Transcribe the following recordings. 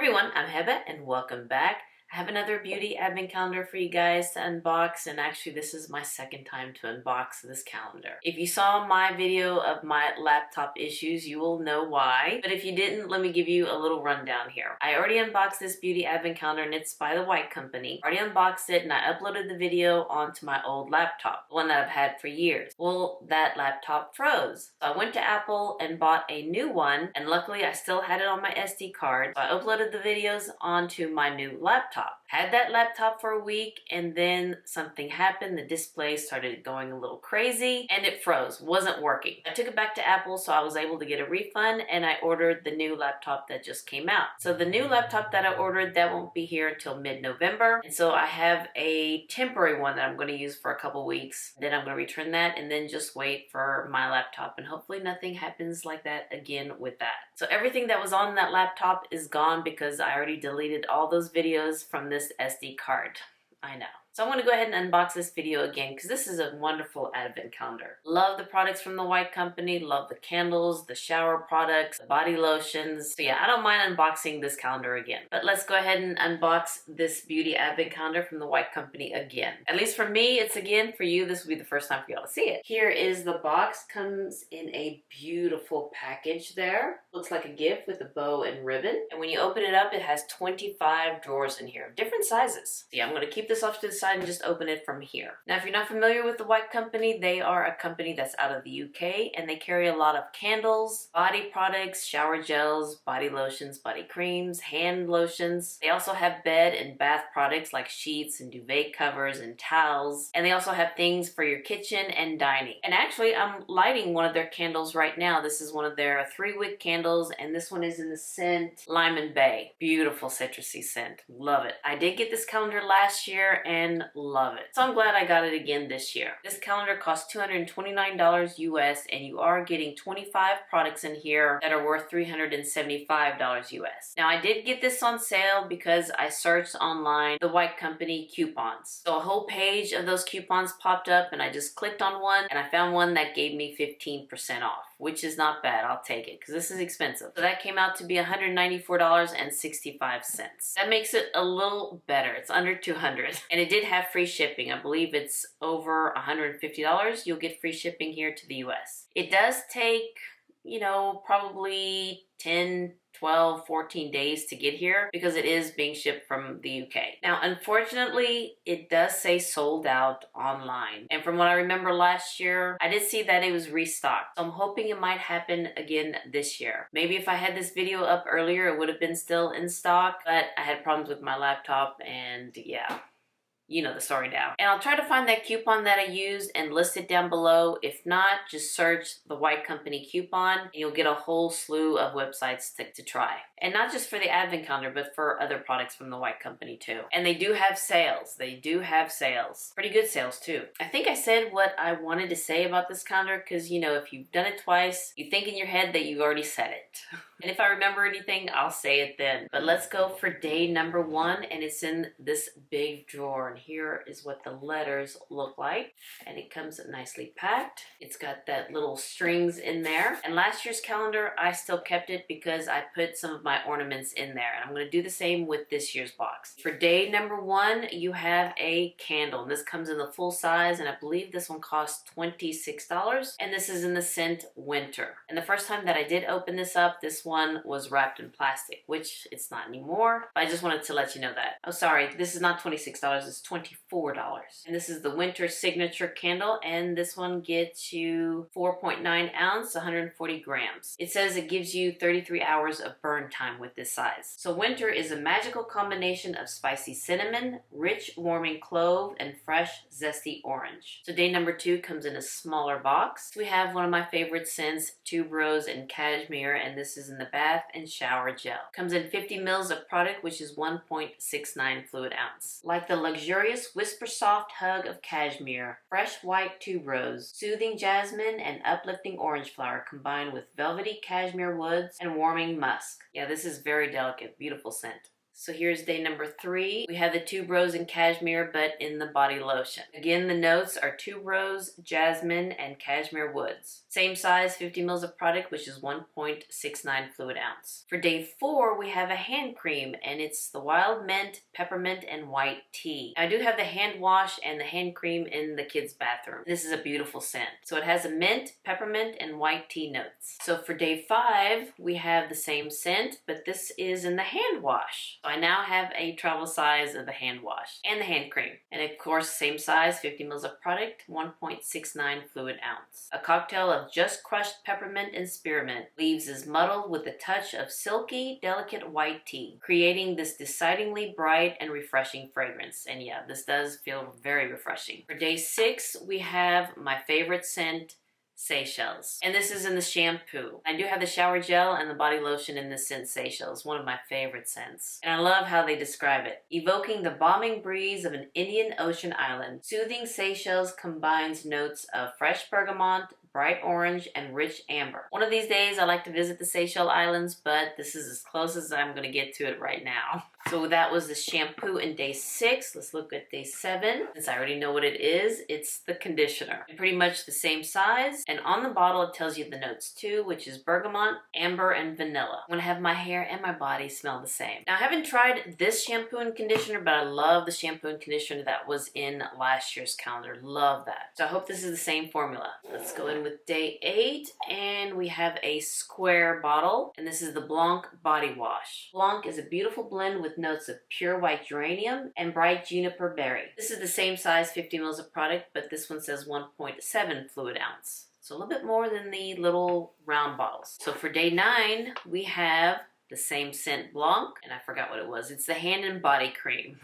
Everyone, I'm Heba and welcome back. I have another beauty advent calendar for you guys to unbox, and actually this is my second time to unbox this calendar. If you saw my video of my laptop issues, you will know why, but if you didn't, let me give you a little rundown here. I already unboxed this beauty advent calendar and it's by the White Company. I already unboxed it and I uploaded the video onto my old laptop, the one that I've had for years. Well, that laptop froze. So I went to Apple and bought a new one, and luckily I still had it on my SD card. So I uploaded the videos onto my new laptop. Had that laptop for a week and then something happened. The display started going a little crazy and it froze, wasn't working. I took it back to Apple, so I was able to get a refund, and I ordered the new laptop that just came out. So the new laptop that I ordered, that won't be here until mid-November. And so I have a temporary one that I'm going to use for a couple weeks. Then I'm going to return that and then just wait for my laptop, and hopefully nothing happens like that again with that. So everything that was on that laptop is gone because I already deleted all those videos from this SD card. I know. So I want to go ahead and unbox this video again because this is a wonderful advent calendar. Love the products from the White Company, love the candles, the shower products, the body lotions. So yeah, I don't mind unboxing this calendar again. But let's go ahead and unbox this beauty advent calendar from the White Company again. At least for me, it's again. For you, this will be the first time for y'all to see it. Here is the box. Comes in a beautiful package there. Looks like a gift with a bow and ribbon. And when you open it up, it has 25 drawers in here, different sizes. So yeah, I'm going to keep this off to the side and just open it from here. Now, if you're not familiar with the White Company, they are a company that's out of the UK, and they carry a lot of candles, body products, shower gels, body lotions, body creams, hand lotions. They also have bed and bath products like sheets and duvet covers and towels. And they also have things for your kitchen and dining. And actually, I'm lighting one of their candles right now. This is one of their 3-wick candles, and this one is in the scent Lime and Bay. Beautiful citrusy scent. Love it. I did get this calendar last year and love it. So I'm glad I got it again this year. This calendar costs $229 US, and you are getting 25 products in here that are worth $375 US. Now, I did get this on sale because I searched online the White Company coupons. So a whole page of those coupons popped up, and I just clicked on one and I found one that gave me 15% off, which is not bad. I'll take it because this is expensive. So that came out to be $194.65. That makes it a little better. It's under $200, and it did have free shipping. I believe it's over $150. You'll get free shipping here to the US. It does take, probably 10, 12, 14 days to get here because it is being shipped from the UK. Now, unfortunately, it does say sold out online. And from what I remember last year, I did see that it was restocked. So I'm hoping it might happen again this year. Maybe if I had this video up earlier, it would have been still in stock, but I had problems with my laptop, and yeah. You know the story now. And I'll try to find that coupon that I used and list it down below. If not, just search the White Company coupon and you'll get a whole slew of websites to try. And not just for the advent calendar, but for other products from the White Company too. And they do have sales. They do have sales. Pretty good sales too. I think I said what I wanted to say about this calendar because, if you've done it twice, you think in your head that you already said it. And if I remember anything, I'll say it then. But let's go for day number 1, and it's in this big drawer. And here is what the letters look like. And it comes nicely packed. It's got that little strings in there. And last year's calendar, I still kept it because I put some of my ornaments in there. And I'm going to do the same with this year's box. For day number 1, you have a candle. And this comes in the full size, and I believe this one costs $26. And this is in the scent Winter. And the first time that I did open this up, this one was wrapped in plastic, which it's not anymore. But I just wanted to let you know that. Oh, sorry, this is not $26, it's $24. And this is the Winter Signature Candle, and this one gets you 4.9 ounce, 140 grams. It says it gives you 33 hours of burn time with this size. So Winter is a magical combination of spicy cinnamon, rich warming clove, and fresh zesty orange. So day number 2 comes in a smaller box. We have one of my favorite scents, tuberose and cashmere, and this is in the bath and shower gel. Comes in 50 mils of product, which is 1.69 fluid ounce. Like the luxurious whisper soft hug of cashmere, fresh white tuberose, soothing jasmine, and uplifting orange flower combined with velvety cashmere woods and warming musk. Yeah, this is very delicate, beautiful scent. So here's day number 3. We have the tuberose and cashmere, but in the body lotion. Again, the notes are tuberose, jasmine, and cashmere woods. Same size, 50 mils of product, which is 1.69 fluid ounce. For day 4, we have a hand cream, and it's the wild mint, peppermint, and white tea. I do have the hand wash and the hand cream in the kids' bathroom. This is a beautiful scent. So it has a mint, peppermint, and white tea notes. So for day 5, we have the same scent, but this is in the hand wash. So I now have a travel size of the hand wash and the hand cream. And of course, same size, 50 mils of product, 1.69 fluid ounce. A cocktail of just crushed peppermint and spearmint. Leaves is muddled with a touch of silky, delicate white tea, creating this decidedly bright and refreshing fragrance. And yeah, this does feel very refreshing. For day 6, we have my favorite scent, Seychelles. And this is in the shampoo. I do have the shower gel and the body lotion in this scent, Seychelles, one of my favorite scents. And I love how they describe it. Evoking the balming breeze of an Indian Ocean island, soothing Seychelles combines notes of fresh bergamot, bright orange, and rich amber. One of these days I like to visit the Seychelles Islands, but this is as close as I'm going to get to it right now. So that was the shampoo in day 6. Let's look at day 7. Since I already know what it is, it's the conditioner. And pretty much the same size. And on the bottle it tells you the notes too, which is bergamot, amber, and vanilla. I want to have my hair and my body smell the same. Now I haven't tried this shampoo and conditioner, but I love the shampoo and conditioner that was in last year's calendar. Love that. So I hope this is the same formula. Let's go in with day 8, and we have a square bottle, and this is the Blanc body wash. Blanc is a beautiful blend with notes of pure white geranium and bright juniper berry. This is the same size, 50 mils of product, but this one says 1.7 fluid ounce. So a little bit more than the little round bottles. So for day 9, we have the same scent, Blanc, and I forgot what it was. It's the hand and body cream.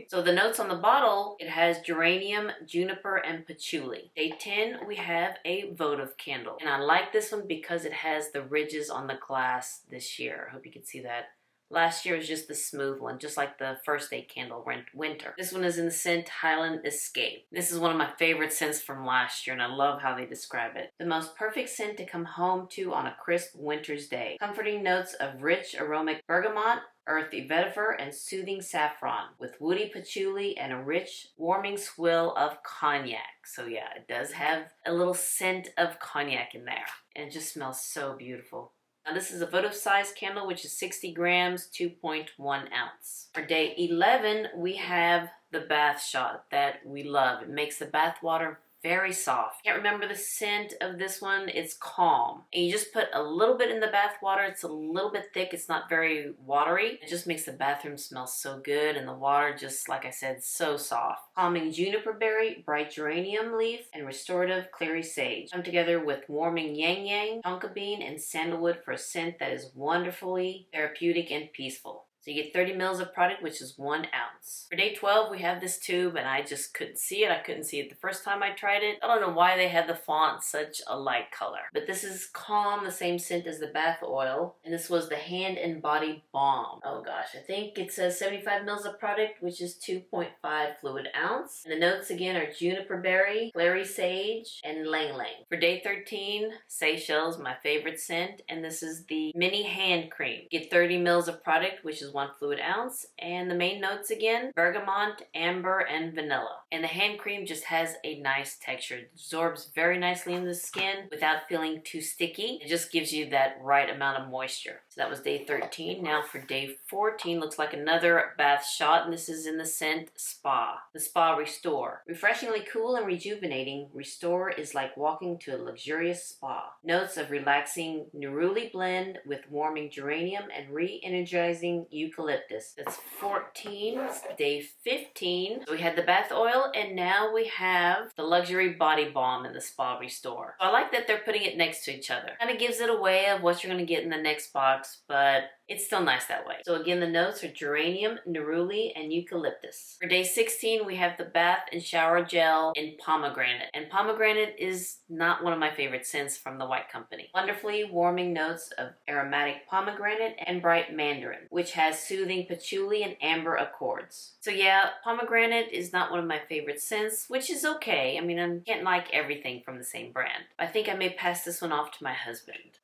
So the notes on the bottle, it has geranium, juniper, and patchouli. Day 10, we have a votive candle. And I like this one because it has the ridges on the glass this year. I hope you can see that. Last year was just the smooth one, just like the first day candle, winter. This one is in the scent Highland Escape. This is one of my favorite scents from last year, and I love how they describe it. The most perfect scent to come home to on a crisp winter's day. Comforting notes of rich aromatic bergamot, earthy vetiver, and soothing saffron, with woody patchouli and a rich, warming swill of cognac. So yeah, it does have a little scent of cognac in there, and it just smells so beautiful. Now this is a votive size candle, which is 60 grams, 2.1 ounce. For day 11, we have the bath shot that we love. It makes the bath water very soft. Can't remember the scent of this one. It's Calm. And you just put a little bit in the bath water. It's a little bit thick. It's not very watery. It just makes the bathroom smell so good, and the water just, like I said, so soft. Calming juniper berry, bright geranium leaf, and restorative clary sage come together with warming yang yang, tonka bean, and sandalwood for a scent that is wonderfully therapeutic and peaceful. So you get 30 mils of product, which is 1 ounce. For day 12, we have this tube, and I just couldn't see it. I couldn't see it the first time I tried it. I don't know why they had the font such a light color. But this is Calm, the same scent as the bath oil. And this was the Hand and Body Balm. Oh gosh, I think it says 75 mils of product, which is 2.5 fluid ounce. And the notes again are juniper berry, clary sage, and lang lang. For day 13, Seychelles, my favorite scent. And this is the mini hand cream. Get 30 mils of product, which is 1 fluid ounce, and the main notes again, bergamot, amber, and vanilla. And the hand cream just has a nice texture. It absorbs very nicely in the skin without feeling too sticky. It just gives you that right amount of moisture. So that was day 13. Now for day 14, looks like another bath shot, and this is in the scent Spa. The Spa Restore. Refreshingly cool and rejuvenating, Restore is like walking to a luxurious spa. Notes of relaxing neroli blend with warming geranium and re-energizing eucalyptus. That's 14. Day 15. So we had the bath oil, and now we have the luxury body balm in the Spa Restore. So I like that they're putting it next to each other. Kind of gives it away of what you're going to get in the next box, but it's still nice that way. So again, the notes are geranium, neroli, and eucalyptus. For day 16, we have the bath and shower gel in pomegranate. And pomegranate is not one of my favorite scents from the White Company. Wonderfully warming notes of aromatic pomegranate and bright mandarin, which has soothing patchouli and amber accords. So yeah, pomegranate is not one of my favorite scents, which is okay. I mean, I can't like everything from the same brand. I think I may pass this one off to my husband.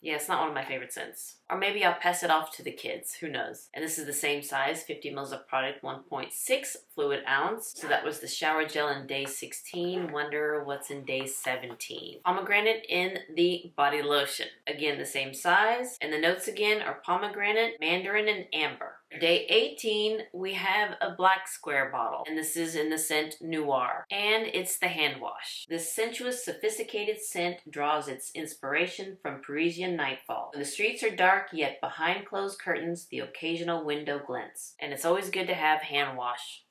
Yeah, it's not one of my favorite scents. Or maybe I'll pass it off to the kids, who knows. And this is the same size, 50 mils of product, 1.6 fluid ounce. So that was the shower gel in day 16. Wonder what's in day 17. Pomegranate in the body lotion. Again, the same size. And the notes again are pomegranate, mandarin, and amber. Day 18, we have a black square bottle, and this is in the scent Noir, and it's the hand wash. This sensuous, sophisticated scent draws its inspiration from Parisian nightfall. When the streets are dark, yet behind closed curtains, the occasional window glints. And it's always good to have hand wash.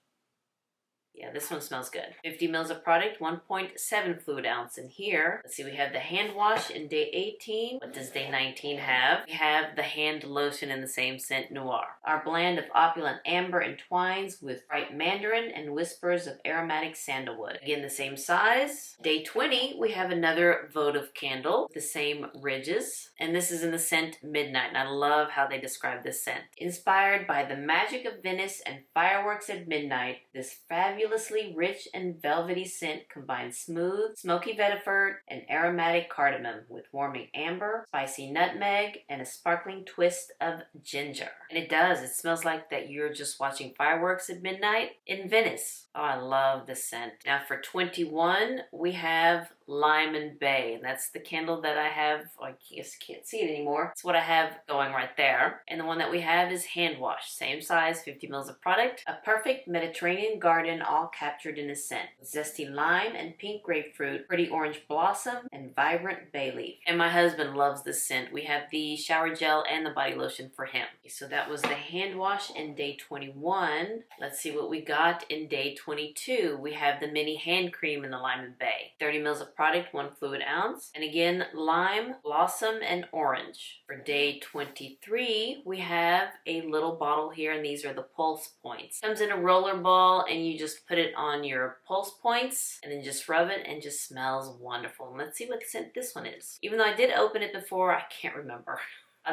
Yeah, this one smells good. 50 mils of product, 1.7 fluid ounce in here. Let's see, we have the hand wash in day 18. What does day 19 have? We have the hand lotion in the same scent Noir. Our blend of opulent amber entwines with bright mandarin and whispers of aromatic sandalwood. Again, the same size. Day 20, we have another votive candle, the same ridges. And this is in the scent Midnight. And I love how they describe this scent. Inspired by the magic of Venice and fireworks at midnight, this fabulously rich and velvety scent combines smooth, smoky vetiver and aromatic cardamom with warming amber, spicy nutmeg, and a sparkling twist of ginger. And it does. It smells like that you're just watching fireworks at midnight in Venice. Oh, I love this scent. Now for 21, we have Lime and Bay, and that's the candle that I have. I guess you can't see it anymore. It's what I have going right there. And the one that we have is hand wash, same size, 50 mils of product. A perfect Mediterranean garden, all captured in a scent. Zesty lime and pink grapefruit, pretty orange blossom, and vibrant bay leaf. And my husband loves this scent. We have the shower gel and the body lotion for him. So that was the hand wash in day 21. Let's see what we got in day 22. We have the mini hand cream in the Lime and Bay. 30 mils of product, 1 fluid ounce. And again, lime, blossom, and orange. For day 23, we have a little bottle here, and these are the pulse points. Comes in a roller ball, and you just put it on your pulse points, and then just rub it, and just smells wonderful. And let's see what scent this one is. Even though I did open it before, I can't remember.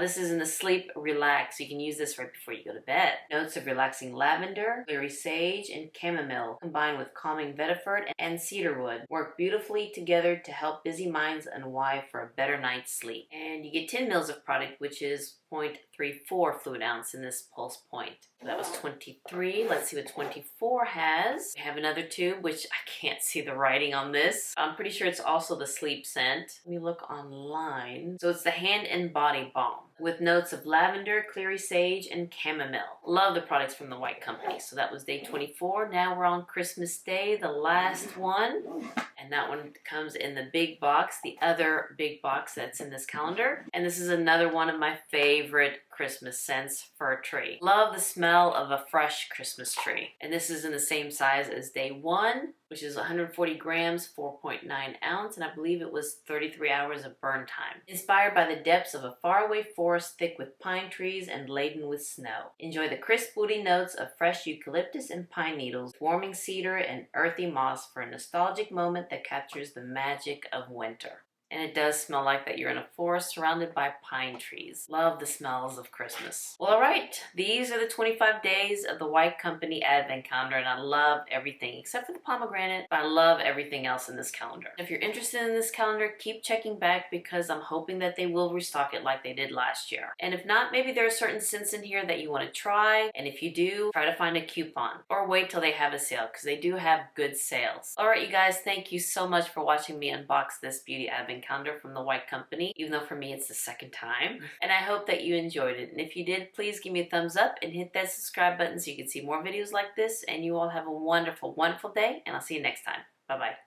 This is in the Sleep Relax. You can use this right before you go to bed. Notes of relaxing lavender, clary sage, and chamomile combined with calming vetiver and cedarwood work beautifully together to help busy minds unwind for a better night's sleep. And you get 10 mils of product, which is 0.34 fluid ounce in this pulse point. So that was 23. Let's see what 24 has. We have another tube, which I can't see the writing on this. I'm pretty sure it's also the sleep scent. Let me look online. So it's the Hand and Body Balm with notes of lavender, clary sage, and chamomile. Love the products from the White Company. So that was day 24. Now we're on Christmas Day, the last one. And that one comes in the big box, the other big box that's in this calendar. And this is another one of my favorite Christmas scents for a tree. Love the smell of a fresh Christmas tree. And this is in the same size as day 1, which is 140 grams, 4.9 ounce, and I believe it was 33 hours of burn time. Inspired by the depths of a faraway forest thick with pine trees and laden with snow. Enjoy the crisp woody notes of fresh eucalyptus and pine needles, warming cedar and earthy moss for a nostalgic moment that captures the magic of winter. And it does smell like that you're in a forest surrounded by pine trees. Love the smells of Christmas. Well, all right. These are the 25 days of the White Company Advent Calendar, and I love everything except for the pomegranate, but I love everything else in this calendar. If you're interested in this calendar, keep checking back because I'm hoping that they will restock it like they did last year. And if not, maybe there are certain scents in here that you want to try. And if you do, try to find a coupon or wait till they have a sale because they do have good sales. All right, you guys, thank you so much for watching me unbox this Beauty Advent Calendar from the White Company, even though for me it's the second time. And I hope that you enjoyed it. And if you did, please give me a thumbs up and hit that subscribe button so you can see more videos like this. And you all have a wonderful, wonderful day, and I'll see you next time. Bye-bye.